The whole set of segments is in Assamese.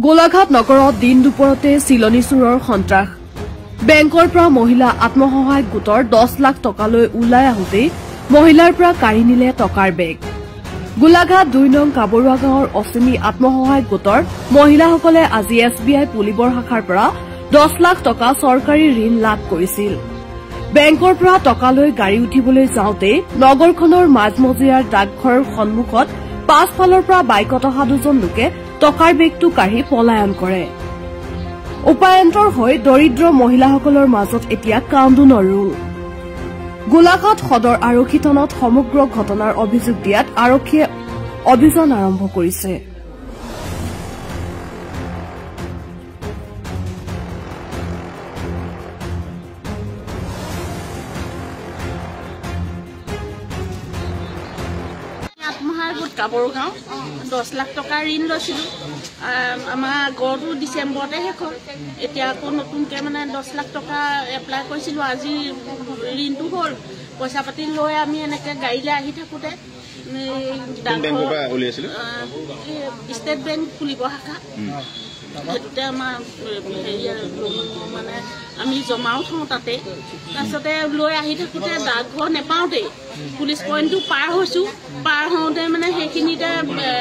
গোলাঘাট নগৰত দিন দুপৰতে চিলনী চুৰৰ সন্ত্ৰাস বেংকৰ পৰা মহিলা আত্মসহায়ক গোটৰ 10 লাখ টকালৈ ওলাই আহোতে মহিলাৰ পৰা কাঢ়ি নিলে টকাৰ বেগ গোলাঘাট 2 নং কাবৰুৱা গাঁৱৰ অচিনী আত্মসহায়ক গোটৰ মহিলাসকলে আজি SBI পুলিবৰ শাখাৰ পৰা 10 লাখ টকা চৰকাৰী ঋণ লাভ কৰিছিল বেংকৰ পৰা টকালৈ গাড়ী উঠিবলৈ যাওঁতে নগৰখনৰ মাজমজিয়াৰ ডাকঘৰৰ সন্মুখত পাছফালৰ পৰা বাইকত অহা দুজন লোকে টকাৰ বেগটো কাঢ়ি পলায়ন কৰে উপায়ন্তৰ হৈ দৰিদ্ৰ মহিলাসকলৰ মাজত এতিয়া কান্দোনৰ ৰোল গোলাঘাট সদৰ আৰক্ষী থানাত সমগ্ৰ ঘটনাৰ অভিযোগ দিয়াত আৰক্ষীয়ে অভিযান আৰম্ভ কৰিছে কাবৰুগাঁও 10 লাখ টকা ঋণ লৈছিলো আমাৰ গড়টো ডিচেম্বৰতে শেষ হ'ল এতিয়া আকৌ নতুনকৈ মানে 10 লাখ টকা এপ্লাই কৰিছিলো আজি ঋণটো হ'ল পইচা পাতি লৈ আমি এনেকৈ গাড়ীলৈ আহি থাকোঁতে ষ্টেট বেংক খুলিব শাখা সেইটোতে আমাৰ মানে আমি জমাও থওঁ তাতে তাৰপিছতে লৈ আহি থাকোঁতে ডাকঘৰ নেপাওঁতেই পুলিচ পইণ্টটো পাৰ হৈছোঁ পাৰ হওঁতে মানে সেইখিনিতে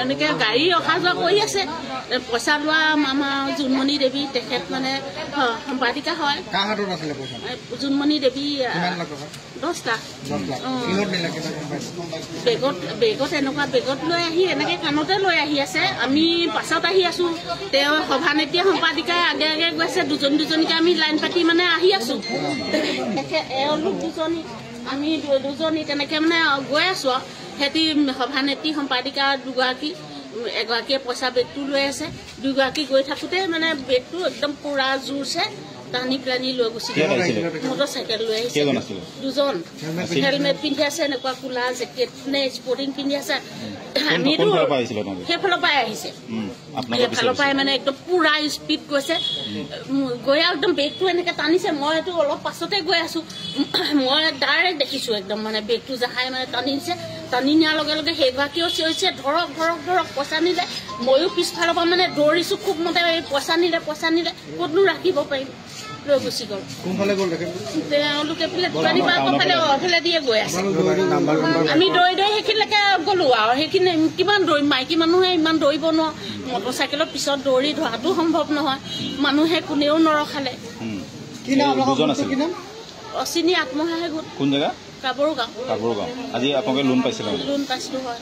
এনেকৈ গাড়ী অহা যোৱা কৰি আছে পইচা লোৱা আমাৰ জোনমণি দেৱী তেখেত মানে সম্পাদিকা হয় জোনমণি দেৱী 10 লাখ বেগত এনেকুৱা বেগত লৈ আহি এনেকৈ কাণতে লৈ আহি আছে আমি পাছত আহি আছোঁ তেওঁ সভানেত্ৰী সম্পাদিকাই আগে আগে গৈছে দুজনীকে আমি লাইন পাতি মানে আহি আছোঁ এওঁলোক দুজনী আমি দুজনী তেনেকৈ মানে গৈ আছোঁ আৰু সিহঁতি সভানেত্ৰী সম্পাদিকা দুগৰাকী এগৰাকীয়ে পইচা বেগটো লৈ আছে দুগৰাকী গৈ থাকোঁতে মানে বেগটো একদম পুৰা জোৰছে টানি পেলানি লৈ গুচি মটৰ চাইকেল লৈ আহিছে দুজন হেলমেট পিন্ধি আছে এনেকুৱা কোলা জেকেট নে স্পৰ্টিং পিন্ধি আছে আমিতো সেইফালৰ পৰাই আহিছে সেইফালৰ পৰাই মানে একদম পুৰা স্পীড গৈছে গৈ একদম বেগটো এনেকৈ টানিছে মই এইটো অলপ পাছতে গৈ আছোঁ মই ডাইৰেক্ট দেখিছোঁ একদম মানে বেগটো জাহাই মানে টানিছে টানি নিয়াৰ লগে লগে সেইগৰাকীও চিঞৰিছে ধৰক ধৰক ধৰক পইচা নিলে ময়ো পিছফালৰ পৰা মানে দৌৰিছোঁ খুব মতে পইচা নিলে ক'তনো ৰাখিব পাৰিম লৈ গুচি গ'ল তেওঁলোকে অফালে দিয়ে গৈ আছে আমি দৌৰি সেইখিনিলৈকে গ'লো আৰু সেইখিনি কিমান দৌৰিম মাইকী মানুহে ইমান দৌৰিব নোৱাৰো মটৰ চাইকেলৰ পিছত দৌৰি ধৰাটো সম্ভৱ নহয় মানুহে কোনেও নৰখালে অচিনী আত্মসহায়ক গোট কোন জেগা কাবৰুগাঁও আজি আপোনালোকে লোন পাইছিলে লোন পাইছিলো হয়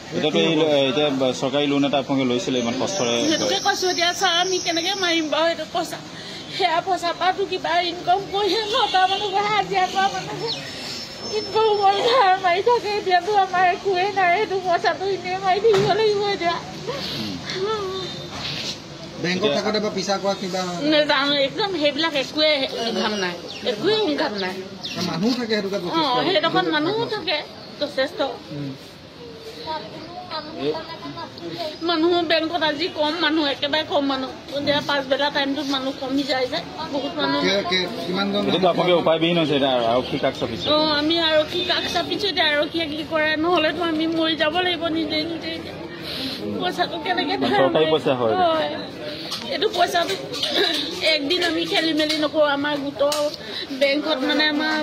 এতিয়া চৰকাৰী লোন এটা আপোনালোকে লৈছিলে ইমান কষ্টৰে সেইটোকে কৈছো এতিয়া ছাৰ আমি কেনেকৈ মাৰিম বাৰু সেইটো পইচা সেয়া পইচা পাতো কিবা ইনকম কৰিহে নটা মানুহ হাজিৰা কৰা মানুহে ইনকম কৰি ধাৰ মাৰি থাকে এতিয়াতো আমাৰ একোৱেই নাই সেইটো পইচাটো এনেই মাৰি থাকিব লাগিব এতিয়া বেংকত থাকোঁতে বা পিছা কৰা কিবা নেজানো একদম সেইবিলাক একোৱেই ইনকাম নাই মানুহ থাকে সেইডোখৰত মানুহো থাকে যথেষ্ট মানুহ বেংকত আজি কম মানুহ একেবাৰে কম মানুহ এতিয়া পাছবেলা টাইমটোত মানুহ কমি যায় যে বহুত মানুহ আমি আৰক্ষী কাষ চাপিছোঁ এতিয়া আৰক্ষীয়ে কি কৰে নহ'লেতো আমি মৰি যাব লাগিব নিজে পইচাটো কেনেকৈ এইটো পইচাটো একদিন আমি খেলি মেলি নকৰোঁ আমাৰ গোটৰ বেংকত মানে আমাৰ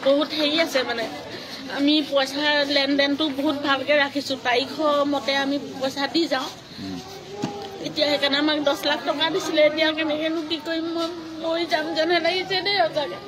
বহুত হেৰি আছে মানে আমি পইচা লেনদেনটো বহুত ভালকৈ ৰাখিছোঁ তাৰিখৰ মতে আমি পইচা দি যাওঁ এতিয়া সেইকাৰণে আমাক 10 লাখ টকা দিছিলে এতিয়া কেনেকৈনো কি কৰিম মই যাম যেনে লাগিছে দেই সঁচাকৈ